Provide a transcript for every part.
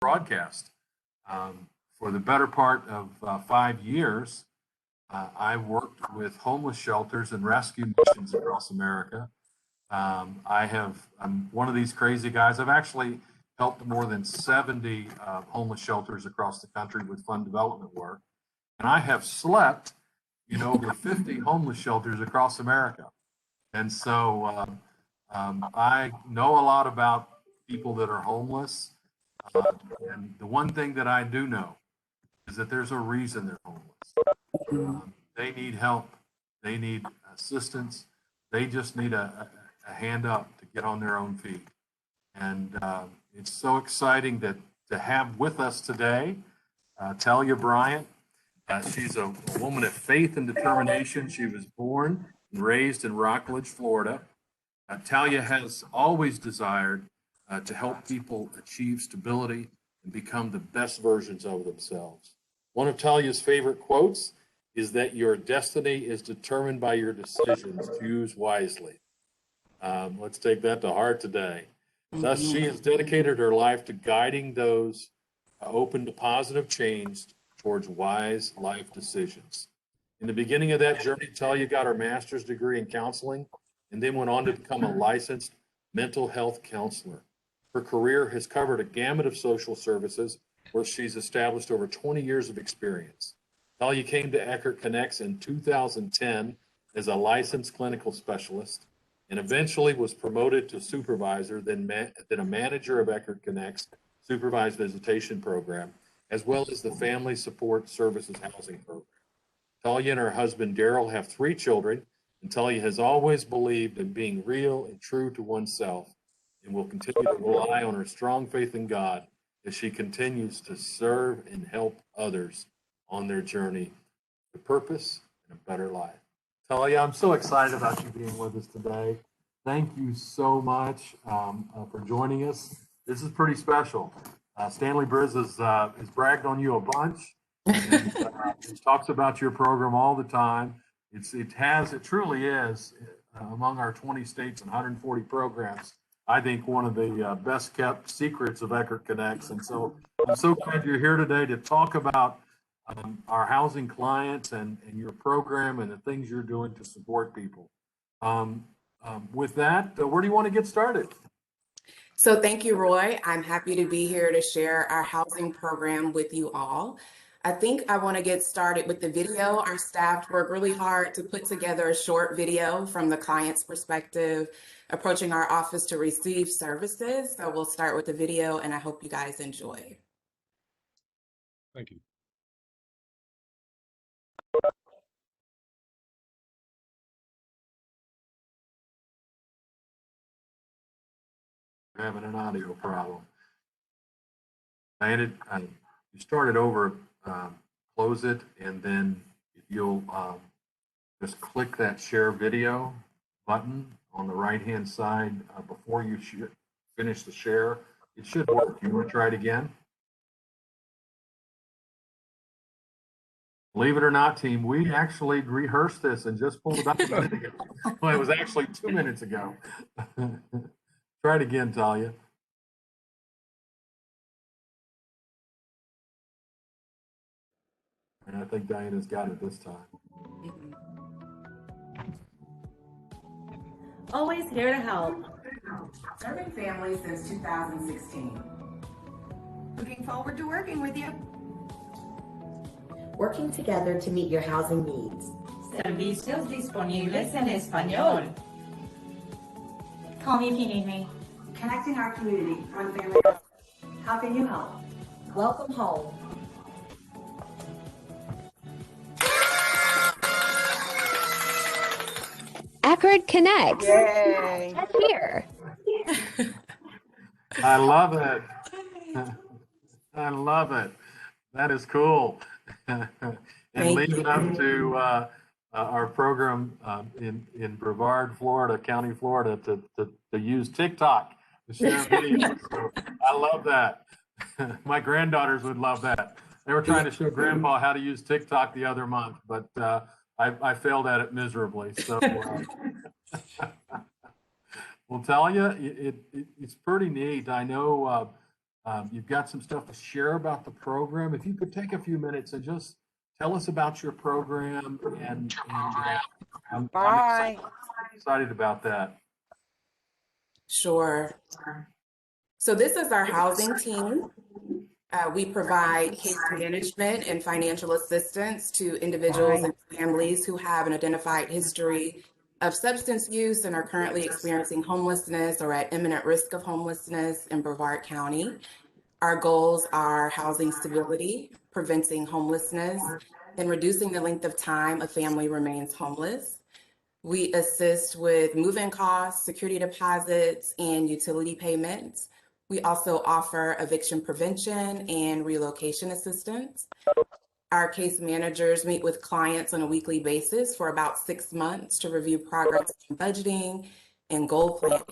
broadcast. For the better part of 5 years, I worked with homeless shelters and rescue missions across America. I'm one of these crazy guys. I've actually helped more than 70 homeless shelters across the country with fund development work. And I have slept in over 50 homeless shelters across America. And so I know a lot about people that are homeless. And the one thing that I do know is that there's a reason they're homeless. They need help. They need assistance. They just need a hand up to get on their own feet. And it's so exciting to have with us today Talia Bryant. She's a woman of faith and determination. She was born and raised in Rockledge, Florida. Talia has always desired to help people achieve stability and become the best versions of themselves. One of Talia's favorite quotes is that your destiny is determined by your decisions. Choose wisely. Let's take that to heart today. Thus, she has dedicated her life to guiding those open to positive change towards wise life decisions. In the beginning of that journey, Talia got her master's degree in counseling and then went on to become a licensed mental health counselor. Her career has covered a gamut of social services where she's established over 20 years of experience. Talia came to Eckerd Connects in 2010 as a licensed clinical specialist and eventually was promoted to supervisor, then a manager of Eckerd Connects supervised visitation program, as well as the Family Support Services Housing Program. Talia and her husband, Daryl, have 3 children, and Talia has always believed in being real and true to oneself and will continue to rely on her strong faith in God as she continues to serve and help others on their journey to purpose and a better life. Talia, I'm so excited about you being with us today. Thank you so much for joining us. This is pretty special. Stanley Briz has bragged on you a bunch. And, he talks about your program all the time. It truly is among our 20 states and 140 programs. I think one of the best kept secrets of Eckerd Connects. And so I'm so glad you're here today to talk about our housing clients and your program and the things you're doing to support people. With that, where do you want to get started? So thank you, Roy. I'm happy to be here to share our housing program with you all. I think I want to get started with the video. Our staff worked really hard to put together a short video from the client's perspective, approaching our office to receive services. So we'll start with the video, and I hope you guys enjoy. Thank you. We're having an audio problem. You started over, close it, and then if you'll just click that share video button on the right-hand side before you finish the share, it should work. You want to try it again? Believe it or not, team, we actually rehearsed this and just pulled it up a minute ago. Well, it was actually 2 minutes ago. Try it again, Talia. And I think Diana's got it this time. Always here to help. Serving families since 2016. Looking forward to working with you. Working together to meet your housing needs. Servicios disponibles en español. Call me if you need me. Connecting our community, one family. How can you help? Welcome home. Eckerd Connects. Yay! That's here. I love it. I love it. That is cool. And leave it up to our program in Brevard, Florida, County, Florida, to use TikTok to share videos. So I love that. My granddaughters would love that. They were trying to show Grandpa how to use TikTok the other month, but I failed at it miserably. So, well, Talia, it's pretty neat. I know You've got some stuff to share about the program. If you could take a few minutes and just tell us about your program, and I'm excited about that. Sure. So this is our housing team. We provide case management and financial assistance to individuals and families who have an identified history of substance use and are currently experiencing homelessness or at imminent risk of homelessness in Brevard County. Our goals are housing stability, preventing homelessness, and reducing the length of time a family remains homeless. We assist with move-in costs, security deposits, and utility payments. We also offer eviction prevention and relocation assistance. Our case managers meet with clients on a weekly basis for about 6 months to review progress in budgeting and goal planning.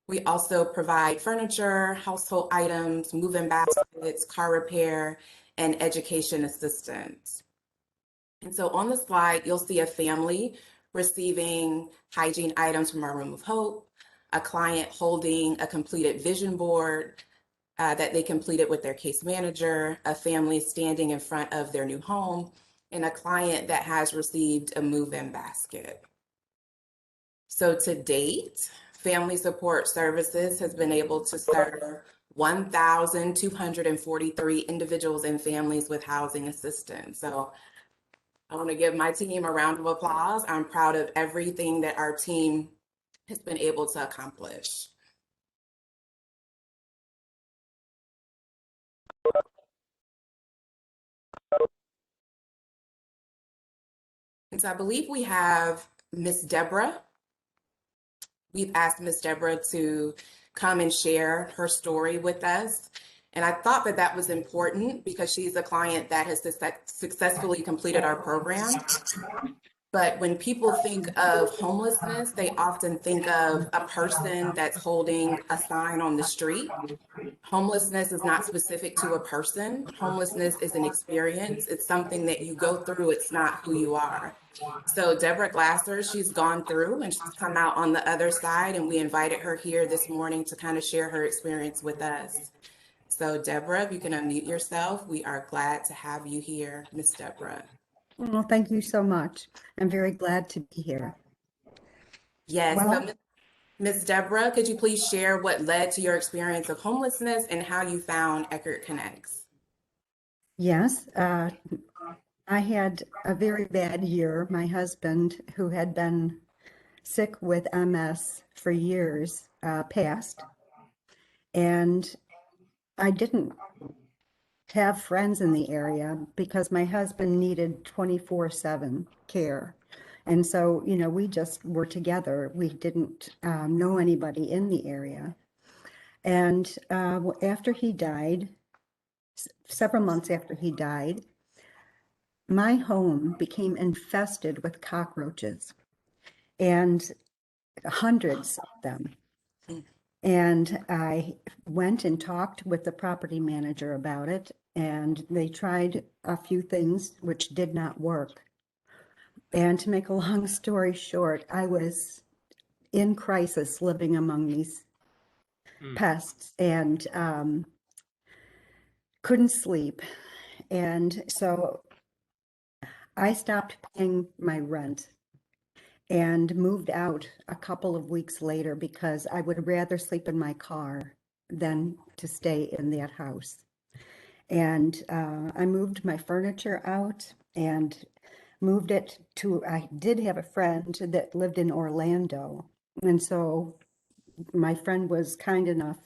We also provide furniture, household items, move-in baskets, car repair, and education assistance. And so on the slide, you'll see a family receiving hygiene items from our Room of Hope, a client holding a completed vision board that they completed with their case manager, a family standing in front of their new home, and a client that has received a move-in basket. So to date, Family Support Services has been able to serve 1,243 individuals and families with housing assistance. So I want to give my team a round of applause. I'm proud of everything that our team has been able to accomplish. And so I believe we have Miss Deborah. We've asked Miss Deborah to come and share her story with us. And I thought that that was important because she's a client that has successfully completed our program. But when people think of homelessness, they often think of a person that's holding a sign on the street. Homelessness is not specific to a person. Homelessness is an experience. It's something that you go through. It's not who you are. So Deborah Glasser, she's gone through and she's come out on the other side, and we invited her here this morning to kind of share her experience with us. So Deborah, if you can unmute yourself, we are glad to have you here, Miss Deborah. Well, thank you so much. I'm very glad to be here. Yes, Well, so Ms. Deborah, could you please share what led to your experience of homelessness and how you found Eckerd Connects? yes, I had a very bad year. My husband, who had been sick with MS for years, passed. And I didn't have friends in the area because my husband needed 24/7 care. And so, we just were together. We didn't know anybody in the area. And after he died, several months after he died, my home became infested with cockroaches, and hundreds of them. And I went and talked with the property manager about it, and they tried a few things which did not work. And to make a long story short, I was in crisis living among these pests and couldn't sleep. And so I stopped paying my rent and moved out a couple of weeks later because I would rather sleep in my car than to stay in that house. And I moved my furniture out and moved it to, I did have a friend that lived in Orlando. And so my friend was kind enough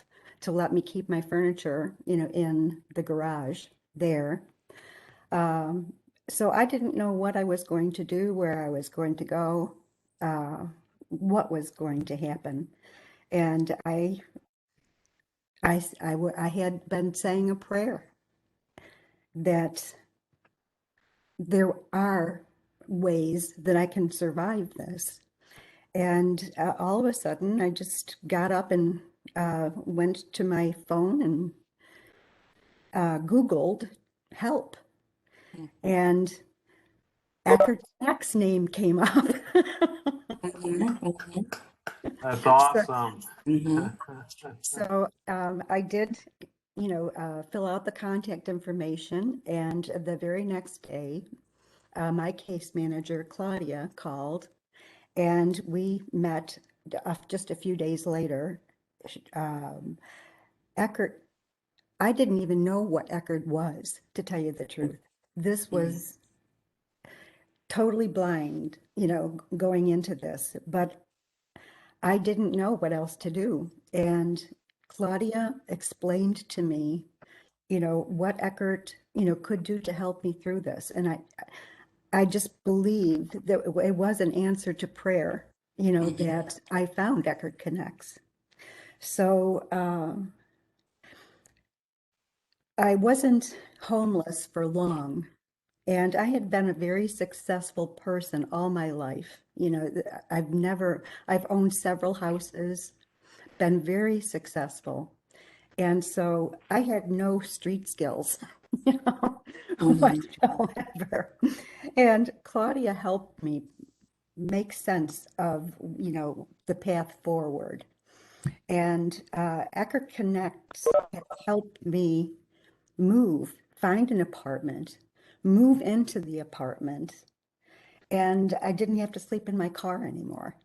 to let me keep my furniture, in the garage there. So I didn't know what I was going to do, where I was going to go, what was going to happen. And I had been saying a prayer that there are ways that I can survive this. And all of a sudden, I just got up and went to my phone and Googled help. And Eckerd Connects name came up. That's awesome. So I did, fill out the contact information. And the very next day, my case manager, Claudia, called, and we met just a few days later. Eckerd, I didn't even know what Eckerd was, to tell you the truth. This was totally blind, going into this, but I didn't know what else to do. And Claudia explained to me, what Eckerd, could do to help me through this. And I just believed that it was an answer to prayer, that I found Eckerd Connects. So I wasn't homeless for long. And I had been a very successful person all my life. I've owned several houses, been very successful. And so I had no street skills, whatsoever. And Claudia helped me make sense of, the path forward. And Eckerd Connects helped me find an apartment, move into the apartment, and I didn't have to sleep in my car anymore.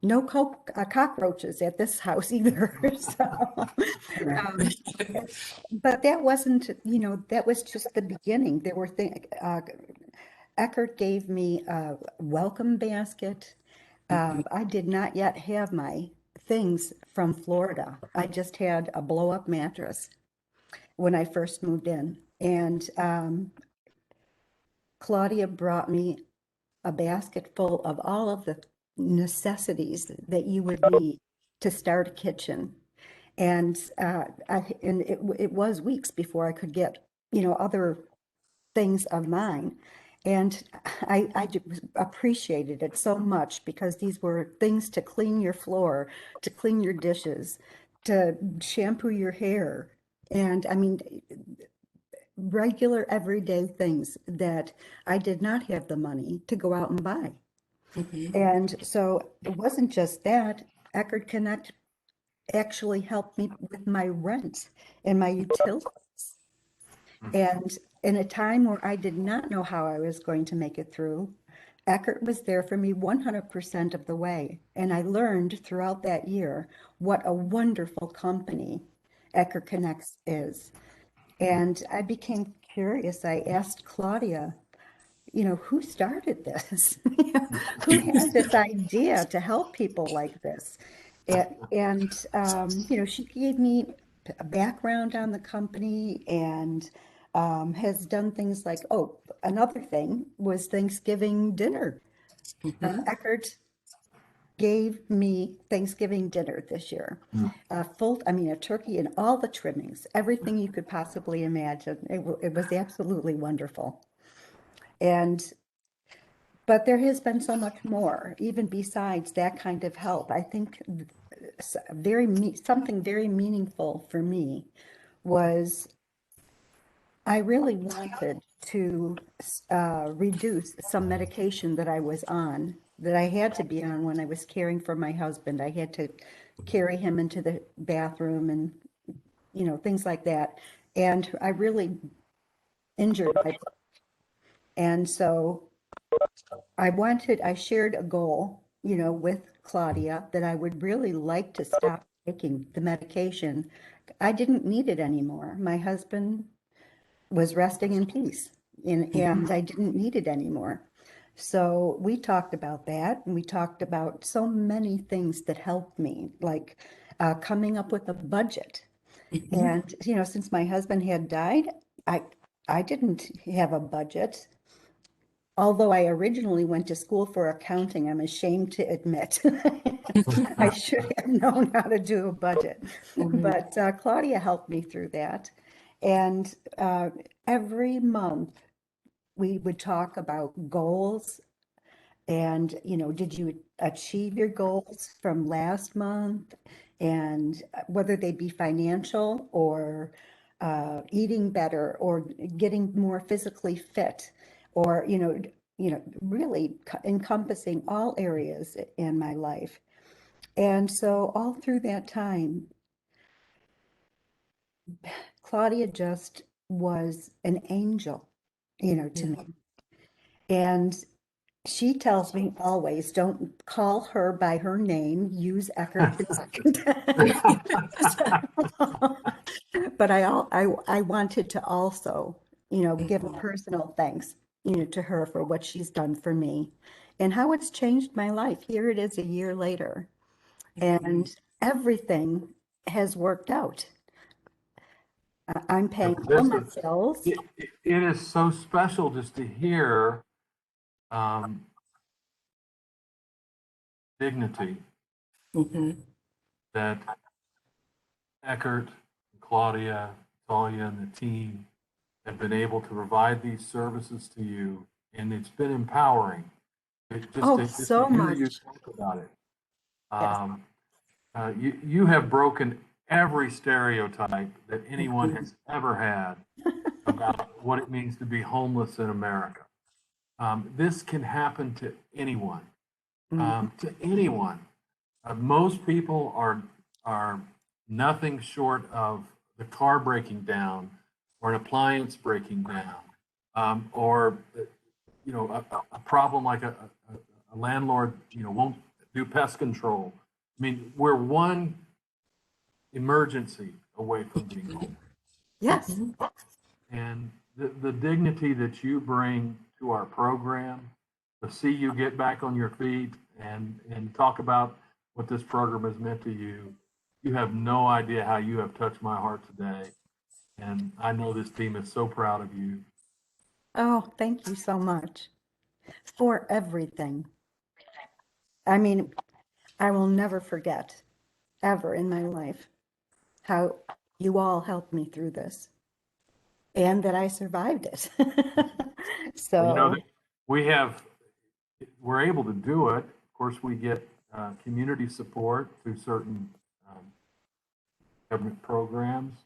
No cockroaches at this house either. So, but that wasn't, that was just the beginning. There were things, Eckerd gave me a welcome basket. I did not yet have my things from Florida. I just had a blow-up mattress when I first moved in. And Claudia brought me a basket full of all of the necessities that you would need to start a kitchen. And it was weeks before I could get, other things of mine. And I appreciated it so much because these were things to clean your floor, to clean your dishes, to shampoo your hair. And I mean, regular everyday things that I did not have the money to go out and buy. And so it wasn't just that. Eckerd Connect actually helped me with my rent and my utilities. And in a time where I did not know how I was going to make it through, Eckerd was there for me 100% of the way. And I learned throughout that year what a wonderful company Eckerd Connects is. And I became curious. I asked Claudia, who started this? Who had this idea to help people like this? And she gave me a background on the company and has done things like, another thing was Thanksgiving dinner. Eckerd gave me Thanksgiving dinner this year. A turkey and all the trimmings, everything you could possibly imagine. It was absolutely wonderful. But there has been so much more, even besides that kind of help. I think something very meaningful for me was I really wanted to reduce some medication that I was on, that I had to be on when I was caring for my husband. I had to carry him into the bathroom and, things like that. And I really injured my back. And so I shared a goal, with Claudia that I would really like to stop taking the medication. I didn't need it anymore. My husband was resting in peace and I didn't need it anymore. So we talked about that, and we talked about so many things that helped me, like coming up with a budget. And, since my husband had died, I didn't have a budget. Although I originally went to school for accounting, I'm ashamed to admit. I should have known how to do a budget. But Claudia helped me through that. And every month we would talk about goals and, did you achieve your goals from last month? And whether they be financial or eating better or getting more physically fit or, really encompassing all areas in my life. And so all through that time, Claudia just was an angel, to me. And she tells me always, don't call her by her name, use Eckerd. But I wanted to also, give a personal thanks, to her for what she's done for me and how it's changed my life. Here it is a year later, and everything has worked out. I'm paying all my bills. It is so special just to hear dignity Mhm. that Eckerd, Claudia, Talia, and the team have been able to provide these services to you, and it's been empowering. Just So to hear you much. talk about it. Yes. You have broken every stereotype that anyone has ever had about what it means to be homeless in America. This can happen to anyone. To anyone. Most people are nothing short of the car breaking down or an appliance breaking down, or a problem like a landlord won't do pest control. I mean, we're one emergency away from being homeless. Yes. And the dignity that you bring to our program, to see you get back on your feet and talk about what this program has meant to you, you have no idea how you have touched my heart today. And I know this team is so proud of you. Oh, thank you so much for everything. I mean, I will never forget ever in my life how you all helped me through this and that I survived it. So, We're able to do it. Of course, we get community support through certain government programs.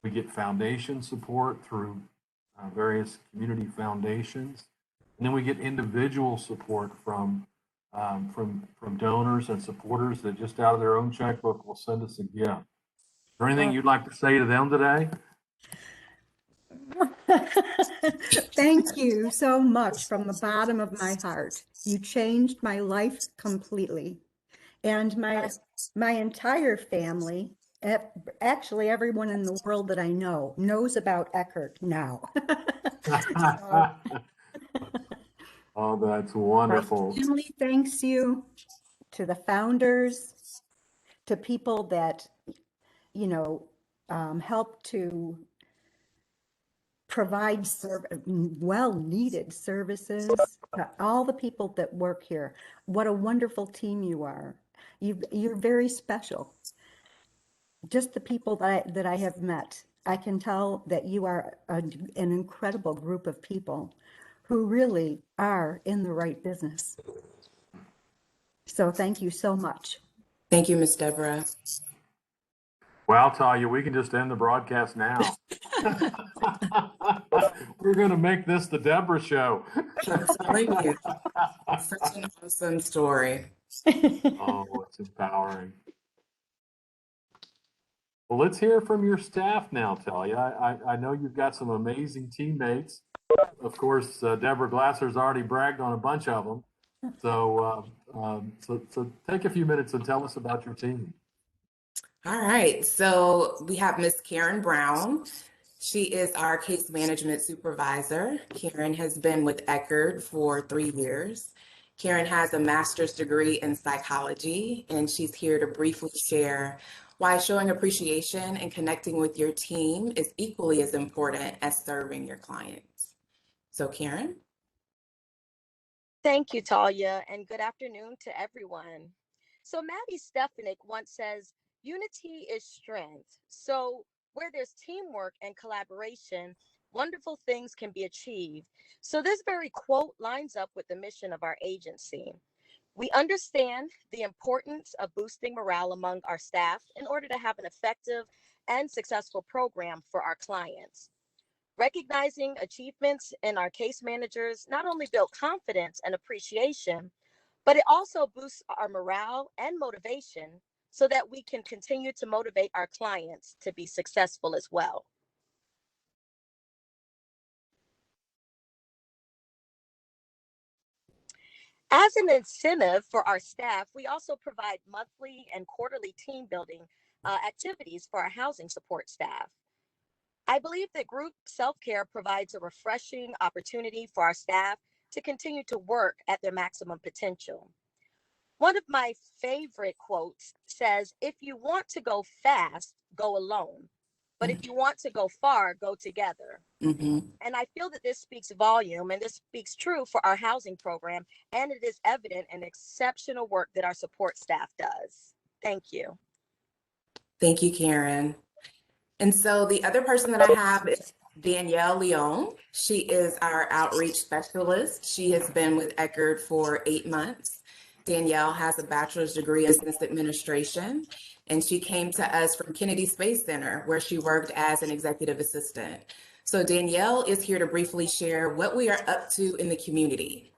We get foundation support through various community foundations, and then we get individual support from donors and supporters that just out of their own checkbook will send us a gift. Is there anything you'd like to say to them today? thank you so much from the bottom of my heart. You changed my life completely. And my entire family, actually everyone in the world that I know knows about Eckerd now. Oh, that's My wonderful. family thanks you, to the founders, to people that, help to provide well-needed services, to all the people that work here. What a wonderful team you are. You're very special. Just the people that I have met, I can tell that you are an incredible group of people who really are in the right business. So thank you so much. Thank you, Miss Deborah. Well, I'll tell you, we can just end the broadcast now. We're going to make this the Deborah show. I'm telling you, such an awesome story. Oh, it's empowering. Well, let's hear from your staff now, Talia. I know you've got some amazing teammates. Of course, Deborah Glasser's already bragged on a bunch of them. So take a few minutes and tell us about your team. All right, so we have Miss Karen Brown. She is our case management supervisor. Karen has been with Eckerd for 3 years. Karen has a master's degree in psychology, and she's here to briefly share why showing appreciation and connecting with your team is equally as important as serving your clients. So, Karen? Thank you, Talia, and good afternoon to everyone. So, Maddie Stefanik once says, unity is strength. So, where there's teamwork and collaboration, wonderful things can be achieved. So, this very quote lines up with the mission of our agency. We understand the importance of boosting morale among our staff in order to have an effective and successful program for our clients. Recognizing achievements in our case managers not only build confidence and appreciation, but it also boosts our morale and motivation so that we can continue to motivate our clients to be successful as well. As an incentive for our staff, we also provide monthly and quarterly team building activities for our housing support staff. I believe that group self care provides a refreshing opportunity for our staff to continue to work at their maximum potential. One of my favorite quotes says, "If you want to go fast, go alone. But if you want to go far, go together." Mm-hmm. And I feel that this speaks volume and this speaks true for our housing program. And it is evident in exceptional work that our support staff does. Thank you. Thank you, Karen. And so the other person that I have is Danielle Leon. She is our outreach specialist. She has been with Eckerd for 8 months. Danielle has a bachelor's degree in business administration, and she came to us from Kennedy Space Center, where she worked as an executive assistant. So Danielle is here to briefly share what we are up to in the community.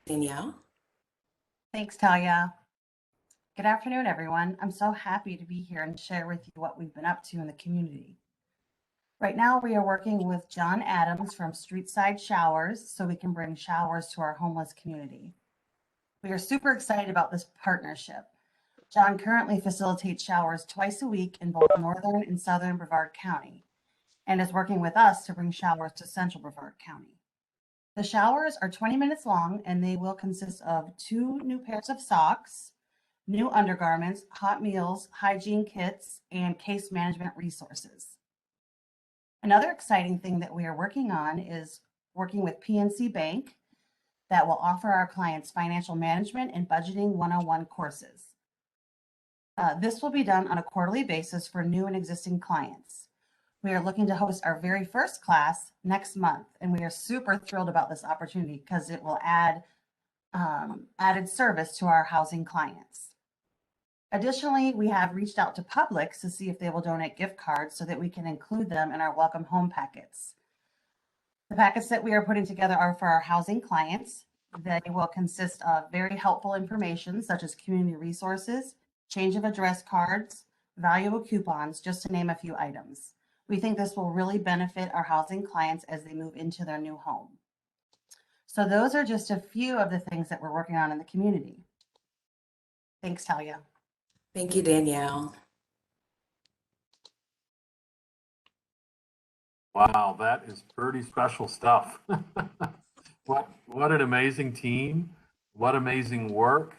Danielle? Thanks, Talia. Good afternoon, everyone. I'm so happy to be here and share with you what we've been up to in the community. Right now, we are working with John Adams from Streetside Showers so we can bring showers to our homeless community. We are super excited about this partnership. John currently facilitates showers twice a week in both northern and southern Brevard County and is working with us to bring showers to central Brevard County. The showers are 20 minutes long and they will consist of 2 new pairs of socks, new undergarments, hot meals, hygiene kits, and case management resources. Another exciting thing that we are working on is working with PNC Bank that will offer our clients financial management and budgeting 101 courses. This will be done on a quarterly basis for new and existing clients. We are looking to host our very first class next month, and we are super thrilled about this opportunity because it will add added service to our housing clients. Additionally, we have reached out to Publix to see if they will donate gift cards so that we can include them in our welcome home packets. The packets that we are putting together are for our housing clients. They will consist of very helpful information such as community resources, change of address cards, valuable coupons, just to name a few items. We think this will really benefit our housing clients as they move into their new home. So those are just a few of the things that we're working on in the community. Thanks, Talia. Thank you, Danielle. Wow, that is pretty special stuff. What an amazing team. What amazing work.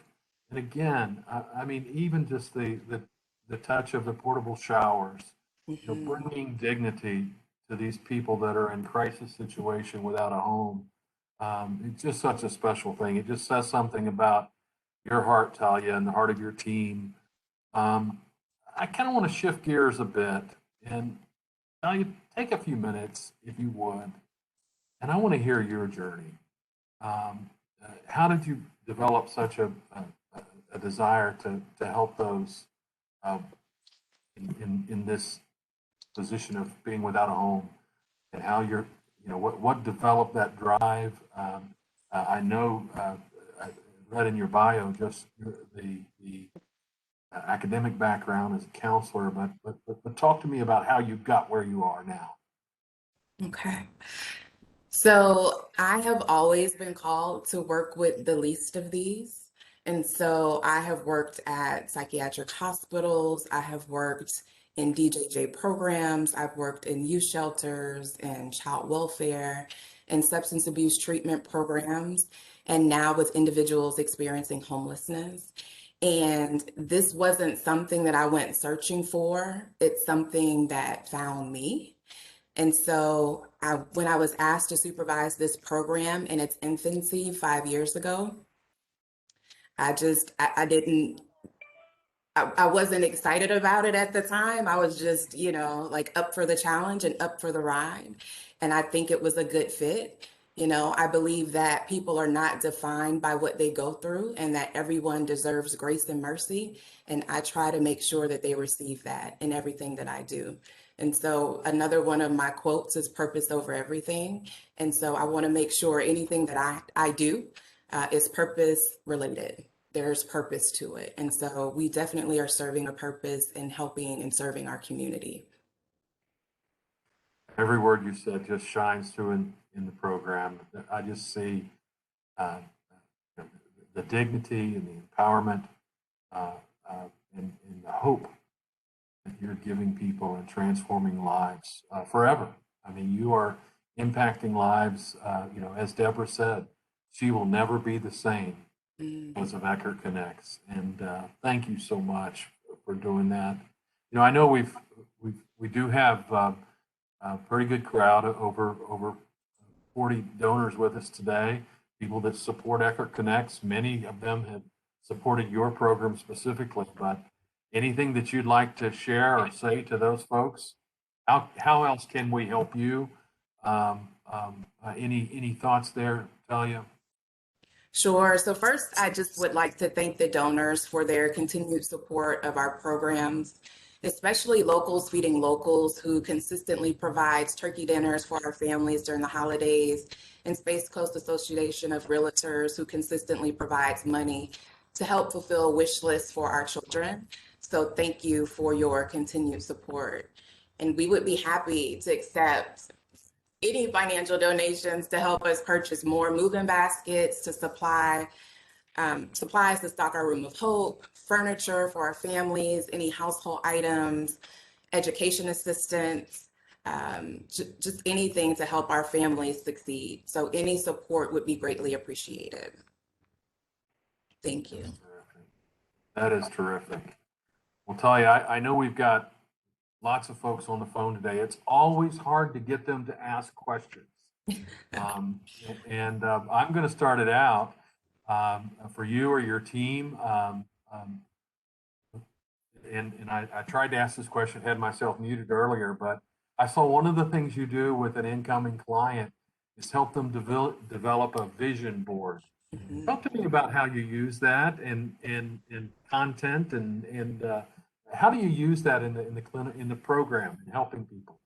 And again, I mean, even just the touch of the portable showers, you know, bringing dignity to these people that are in crisis situation without a home. It's just such a special thing. It just says something about your heart, Talia, and the heart of your team. I kind of want to shift gears a bit and Talia, take a few minutes, if you would, and I want to hear your journey. How did you develop such a desire to help those in this position of being without a home, and how you're, you know, what developed that drive? I know I read in your bio just the academic background as a counselor, but talk to me about how you got where you are now. Okay. So I have always been called to work with the least of these. And so I have worked at psychiatric hospitals. I have worked in DJJ programs. I've worked in youth shelters and child welfare and substance abuse treatment programs, and now with individuals experiencing homelessness. And this wasn't something that I went searching for. It's something that found me. And so when I was asked to supervise this program in its infancy 5 years ago, I wasn't excited about it at the time. I was just, you know, like up for the challenge and up for the ride. And I think it was a good fit. You know, I believe that people are not defined by what they go through and that everyone deserves grace and mercy. And I try to make sure that they receive that in everything that I do. And so another one of my quotes is purpose over everything. And so I want to make sure anything that I do is purpose related. There's purpose to it. And so we definitely are serving a purpose in helping and serving our community. Every word you said just shines through in the program. I just see the dignity and the empowerment and the hope that you're giving people and transforming lives forever. I mean, you are impacting lives. As Deborah said, she will never be the same because of Eckerd Connects. And thank you so much for doing that. I know we do have a pretty good crowd, over 40 donors with us today, people that support Eckerd Connects. Many of them have supported your program specifically, but anything that you'd like to share or say to those folks? How else can we help you? Any thoughts there, Talia? Sure. So first, I just would like to thank the donors for their continued support of our programs, especially Locals Feeding Locals, who consistently provides turkey dinners for our families during the holidays, and Space Coast Association of Realtors, who consistently provides money to help fulfill wish lists for our children. So thank you for your continued support. And we would be happy to accept any financial donations to help us purchase more moving baskets, to supply supplies to stock our room of hope, furniture for our families, any household items, education assistance, just anything to help our families succeed. So any support would be greatly appreciated. Thank you. That is terrific. Well, Talia, I know we've got lots of folks on the phone today. It's always hard to get them to ask questions. I'm going to start it out for you or your team. I tried to ask this question, had myself muted earlier, but I saw one of the things you do with an incoming client is help them develop a vision board. Talk to me about how you use that in content and how do you use that in the program and helping people?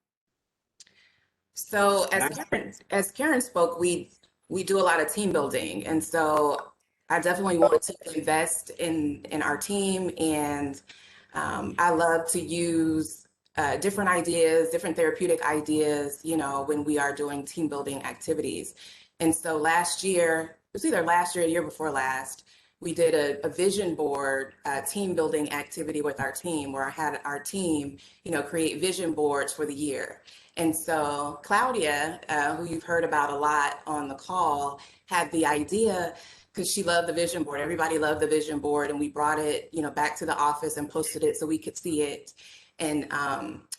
So as Karen spoke, we do a lot of team building, and so I definitely want to invest in our team, and I love to use different ideas, different therapeutic ideas, when we are doing team building activities. And so last year, it was either last year or year before last, we did a vision board team building activity with our team, where I had our team, create vision boards for the year. And so Claudia, who you've heard about a lot on the call, had the idea because she loved the vision board. Everybody loved the vision board, and we brought it, back to the office and posted it so we could see it. And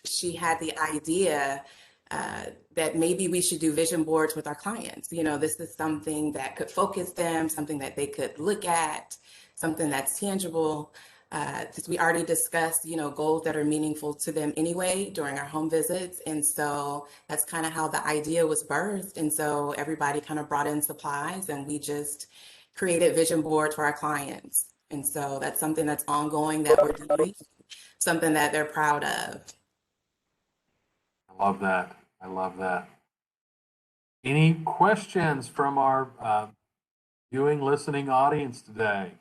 she had the idea that maybe we should do vision boards with our clients. This is something that could focus them, something that they could look at, something that's tangible. Because we already discussed, goals that are meaningful to them anyway during our home visits. And so that's kind of how the idea was birthed. And so everybody kind of brought in supplies, and we just created vision boards for our clients. And so that's something that's ongoing that we're doing, something that they're proud of. I love that. I love that. Any questions from our viewing, listening audience today?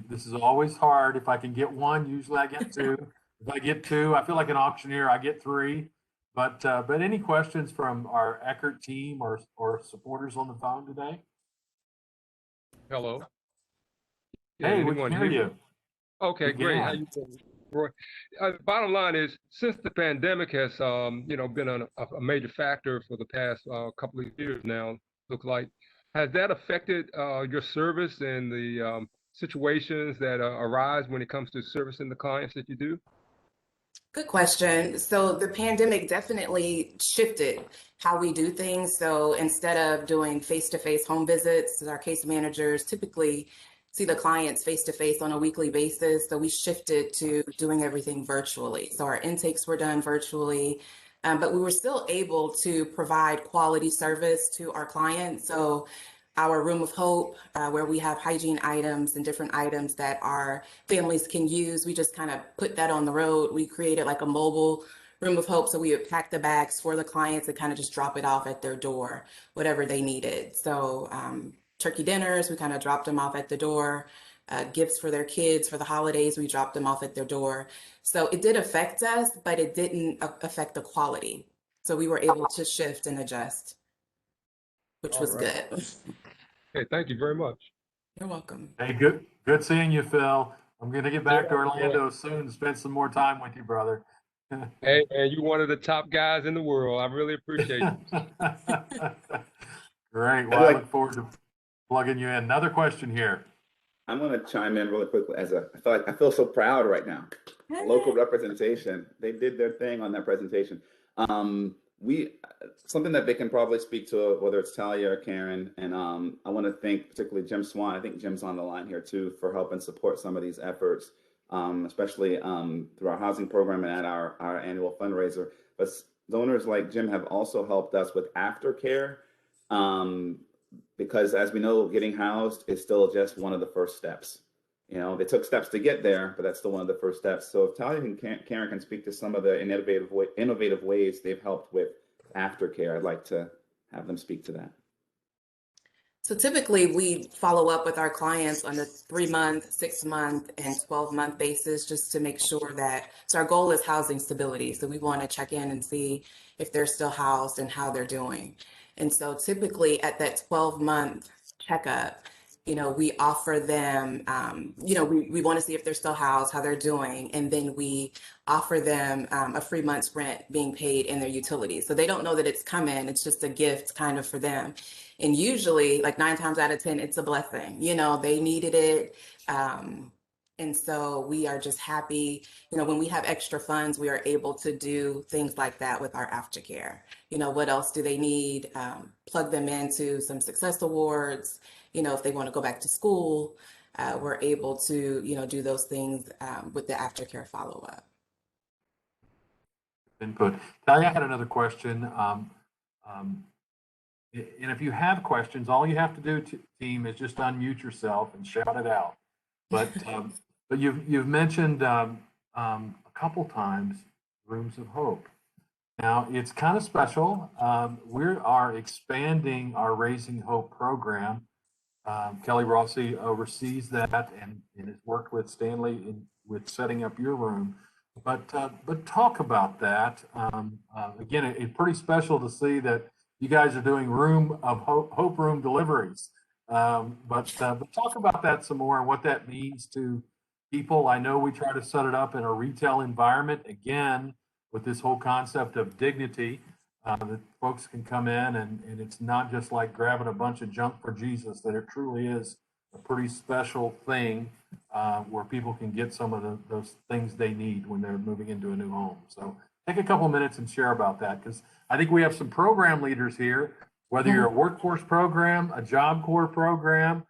This is always hard. If I can get one, usually I get two. If I get two, I feel like an auctioneer, I get three. But any questions from our Eckerd team or supporters on the phone today? Hello. Hey, we can hear you. Okay, great. How you doing, Roy? Bottom line is, since the pandemic has, been a major factor for the past couple of years now, look like, has that affected your service and the situations that arise when it comes to servicing the clients that you do? Good question. So the pandemic definitely shifted how we do things. So instead of doing face-to-face home visits, our case managers typically see the clients face-to-face on a weekly basis. So we shifted to doing everything virtually. So our intakes were done virtually, but we were still able to provide quality service to our clients. So our room of hope, where we have hygiene items and different items that our families can use, we just kind of put that on the road. We created like a mobile room of hope. So we would pack the bags for the clients and kind of just drop it off at their door, whatever they needed. So turkey dinners, we kind of dropped them off at the door. Gifts for their kids for the holidays, we dropped them off at their door. So it did affect us, but it didn't affect the quality. So we were able to shift and adjust, which was good. Okay, thank you very much. You're welcome. Hey, good seeing you, Phil. I'm going to get back to Orlando soon and spend some more time with you, brother. Hey, man, you're one of the top guys in the world. I really appreciate you. Great. Well, I look forward to plugging you in. Another question here. I'm going to chime in really quickly. I feel so proud right now. Local representation. They did their thing on that presentation. Something that they can probably speak to, whether it's Talia or Karen, and I want to thank particularly Jim Swan. I think Jim's on the line here too for helping support some of these efforts, especially through our housing program and at our annual fundraiser. But donors like Jim have also helped us with aftercare. Because as we know, getting housed is still just one of the first steps. You know, they took steps to get there, but that's still one of the first steps. So if Talia and Karen can speak to some of the innovative ways they've helped with aftercare, I'd like to have them speak to that. So typically we follow up with our clients on a 3-month, 6-month, and 12-month basis just to make sure that, so our goal is housing stability. So we want to check in and see if they're still housed and how they're doing. And so typically at that 12-month checkup, you know, we offer them, you know, we want to see if they're still housed, how they're doing, and then we offer them a free month's rent being paid in their utilities. So they don't know that it's coming, it's just a gift kind of for them. And usually, like 9 times out of 10, it's a blessing. You know, they needed it. And so we are just happy, you know, when we have extra funds, we are able to do things like that with our aftercare. You know, what else do they need? Plug them into some success awards. You know, if they want to go back to school, we're able to, you know, do those things with the aftercare follow-up. Input. Talia, I had another question. And if you have questions, all you have to do, team, is just unmute yourself and shout it out. But you've mentioned a couple times Rooms of Hope. Now it's kind of special. We are expanding our Raising Hope program. Kelly Rossi oversees that and has worked with Stanley with setting up your room. But talk about that. Again, it's pretty special to see that you guys are doing Room of Hope room deliveries. But talk about that some more and what that means to people. I know we try to set it up in a retail environment, again, with this whole concept of dignity, that folks can come in and it's not just like grabbing a bunch of junk for Jesus, that it truly is a pretty special thing where people can get some of those things they need when they're moving into a new home. So take a couple minutes and share about that, because I think we have some program leaders here, whether you're a workforce program, a Job Corps program,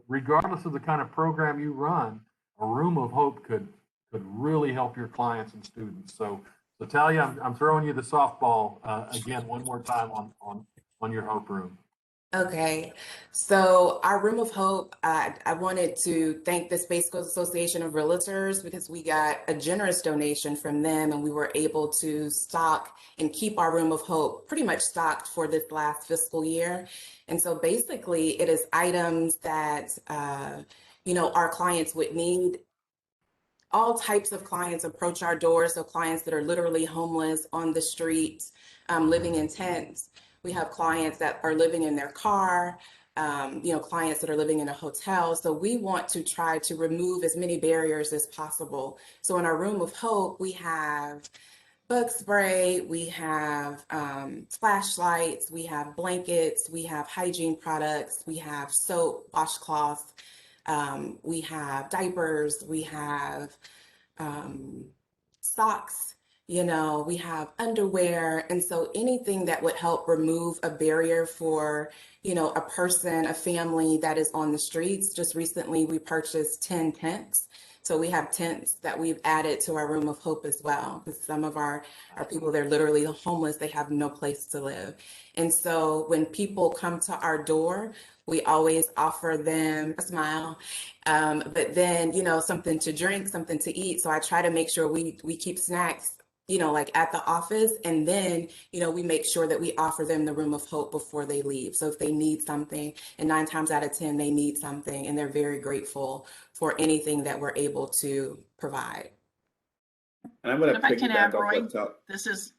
regardless of the kind of program you run, a Room of Hope could really help your clients and students. So Talia, I'm throwing you the softball again one more time on your Hope Room. Okay, so our Room of Hope, I wanted to thank the Space Coast Association of Realtors because we got a generous donation from them and we were able to stock and keep our Room of Hope pretty much stocked for this last fiscal year. And so basically it is items that, you know, our clients would need. All types of clients approach our doors. So clients that are literally homeless on the street, living in tents. We have clients that are living in their car, you know, clients that are living in a hotel. So we want to try to remove as many barriers as possible. So in our Room of Hope, we have bug spray, we have flashlights, we have blankets, we have hygiene products, we have soap, washcloths, we have diapers, we have socks, you know, we have underwear. And so anything that would help remove a barrier for, you know, a person, a family that is on the streets. Just recently, we purchased 10 tents. So we have tents that we've added to our Room of Hope as well, because some of our people, they're literally homeless, they have no place to live. And so when people come to our door, we always offer them a smile, but then, you know, something to drink, something to eat. So I try to make sure we keep snacks, you know, like at the office, and then, you know, we make sure that we offer them the Room of Hope before they leave. So if they need something, and 9 times out of 10, they need something, and they're very grateful for anything that we're able to provide. And I'm going to If I can add, piggyback off Roy, what this is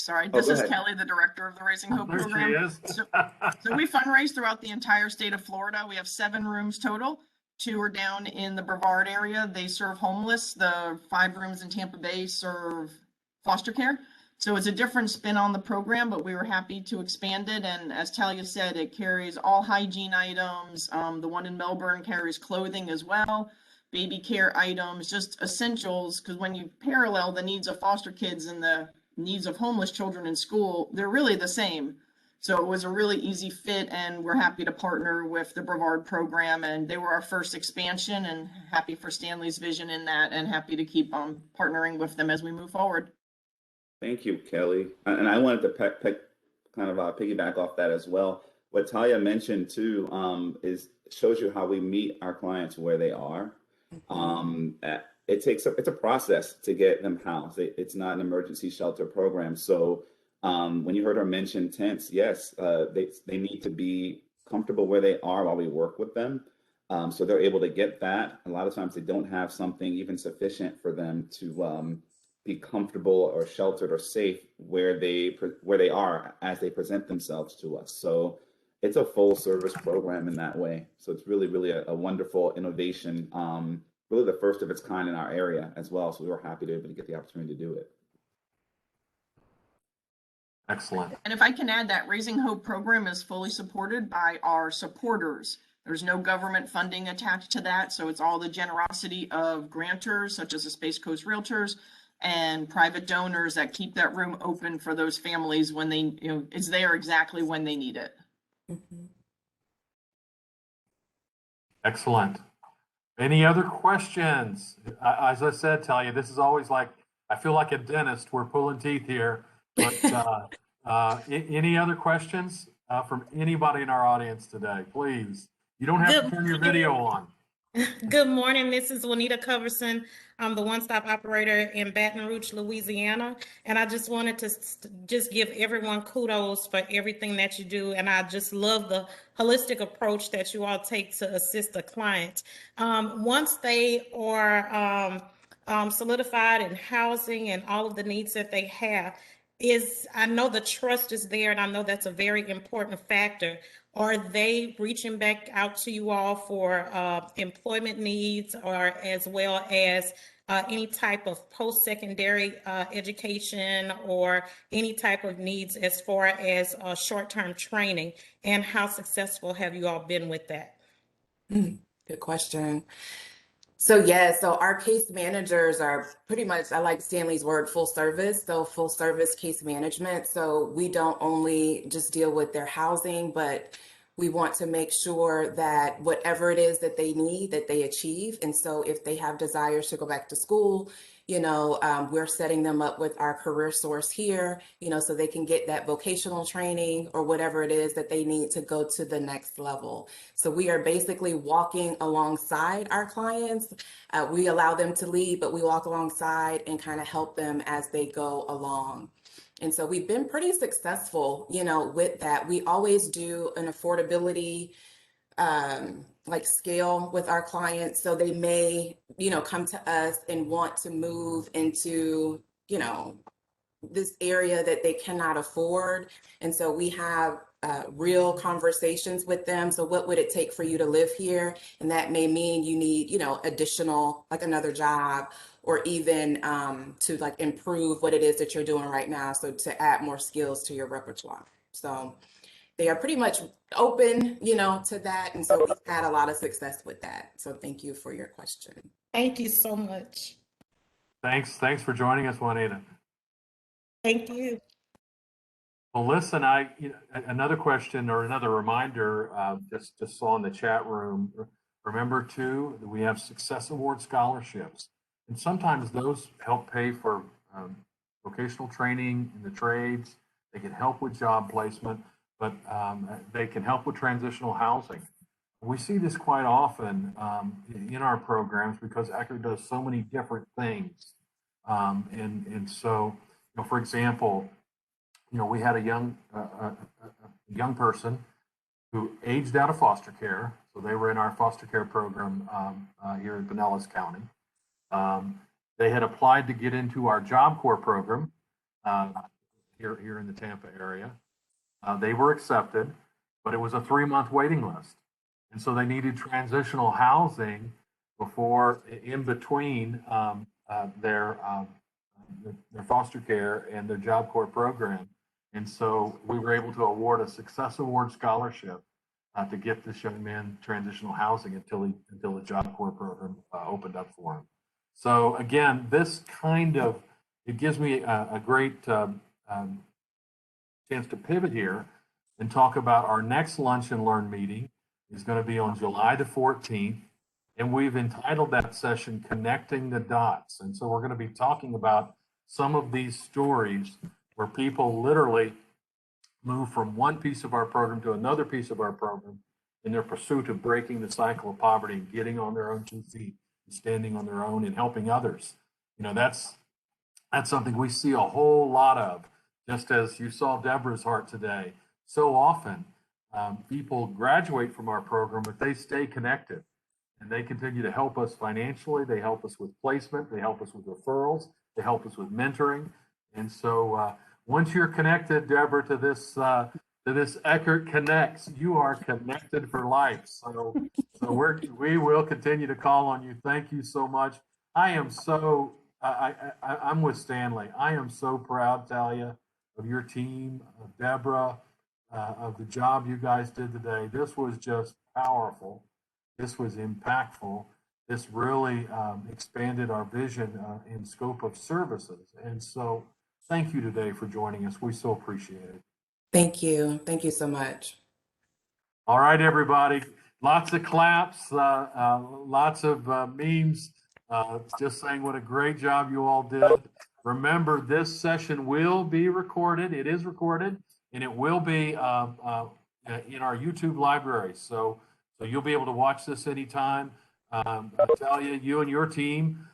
Sorry, Oh, this go is ahead. Kelly, the director of the Raising Hope There she program. is. So we fundraise throughout the entire state of Florida. We have 7 rooms total. 2 are down in the Brevard area. They serve homeless. The 5 rooms in Tampa Bay serve foster care. So it's a different spin on the program, but we were happy to expand it. And as Talia said, it carries all hygiene items. The one in Melbourne carries clothing as well, baby care items, just essentials. Because when you parallel the needs of foster kids and the needs of homeless children in school, they're really the same. So it was a really easy fit, and we're happy to partner with the Brevard program, and they were our first expansion, and happy for Stanley's vision in that, and happy to keep partnering with them as we move forward. Thank you, Kelly. And I wanted to piggyback off that as well. What Talia mentioned too is shows you how we meet our clients where they are. It's a process to get them housed. It's not an emergency shelter program. So when you heard her mention tents, yes, they need to be comfortable where they are while we work with them. So they're able to get that. A lot of times they don't have something even sufficient for them to be comfortable or sheltered or safe where they are as they present themselves to us. So it's a full service program in that way. So it's really, really a wonderful innovation, really the first of its kind in our area as well. So we were happy to be able to get the opportunity to do it. Excellent. And if I can add, that Raising Hope program is fully supported by our supporters. There's no government funding attached to that. So it's all the generosity of grantors, such as the Space Coast Realtors, and private donors that keep that room open for those families when they, it's there exactly when they need it. Excellent. Any other questions? As I said, Talia, this is always like, I feel like a dentist. We're pulling teeth here. But any other questions from anybody in our audience today? Please. You don't have to turn your video on. Good morning. This is Juanita Coverson. I'm the one-stop operator in Baton Rouge, Louisiana. And I just wanted to just give everyone kudos for everything that you do. And I just love the holistic approach that you all take to assist the client. Once they are solidified in housing and all of the needs that they have, I know the trust is there, and I know that's a very important factor. Are they reaching back out to you all for employment needs, or as well as any type of post-secondary education, or any type of needs as far as short-term training? And how successful have you all been with that? Good question. So our case managers are pretty much, I like Stanley's word, full service. So full service case management. So we don't only just deal with their housing, but we want to make sure that whatever it is that they need, that they achieve. And so if they have desires to go back to school, we're setting them up with our career source here, so they can get that vocational training or whatever it is that they need to go to the next level. So we are basically walking alongside our clients. We allow them to lead, but we walk alongside and kind of help them as they go along. And so we've been pretty successful, with that. We always do an affordability scale with our clients. So they may, come to us and want to move into, this area that they cannot afford. And so we have real conversations with them. So what would it take for you to live here? And that may mean you need, additional, like another job, or even to improve what it is that you're doing right now. So to add more skills to your repertoire. So they are pretty much open, to that. And so we've had a lot of success with that. So thank you for your question. Thank you so much. Thanks for joining us, Juanita. Thank you. Well, listen, another question or another reminder, just saw in the chat room. Remember too, that we have Success Award scholarships, and sometimes those help pay for vocational training in the trades. They can help with job placement, but they can help with transitional housing. We see this quite often in our programs because Eckerd does so many different things, and so. For example, we had a young person who aged out of foster care. So they were in our foster care program here in Pinellas County. They had applied to get into our Job Corps program here in the Tampa area. They were accepted, but it was a 3-month waiting list. And so they needed transitional housing before, in between their foster care and their Job Corps program. And so we were able to award a Success Award scholarship to get this young man transitional housing until the Job Corps program opened up for him. So again, this it gives me a great chance to pivot here and talk about our next Lunch and Learn meeting is going to be on July the 14th. And we've entitled that session Connecting the Dots. And so we're going to be talking about some of these stories where people literally move from one piece of our program to another piece of our program in their pursuit of breaking the cycle of poverty and getting on their own 2 feet and standing on their own and helping others. You know, that's something we see a whole lot of, just as you saw Deborah's heart today. So often people graduate from our program, but they stay connected and they continue to help us financially. They help us with placement. They help us with referrals. They help us with mentoring. And so once you're connected, Deborah, to this Eckerd Connects, you are connected for life. So we will continue to call on you. Thank you so much. I'm with Stanley. I am so proud, Talia, of your team, of Deborah, of the job you guys did today. This was just powerful. This was impactful. This really expanded our vision and scope of services. And so thank you today for joining us. We so appreciate it. Thank you. Thank you so much. All right, everybody. Lots of claps, lots of memes, just saying what a great job you all did. Remember, this session will be recorded. It is recorded, and it will be in our YouTube library. So you'll be able to watch this anytime. Talia, you and your team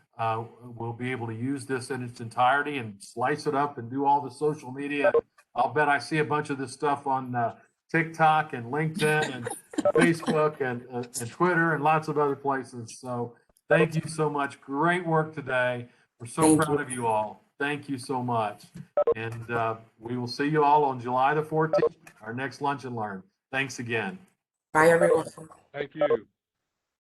will be able to use this in its entirety and slice it up and do all the social media. I'll bet I see a bunch of this stuff on TikTok and LinkedIn and Facebook and Twitter and lots of other places. So thank you so much. Great work today. We're so proud of you all. Thank you so much. And we will see you all on July the 14th, our next Lunch and Learn. Thanks again. Bye, everyone. Thank you.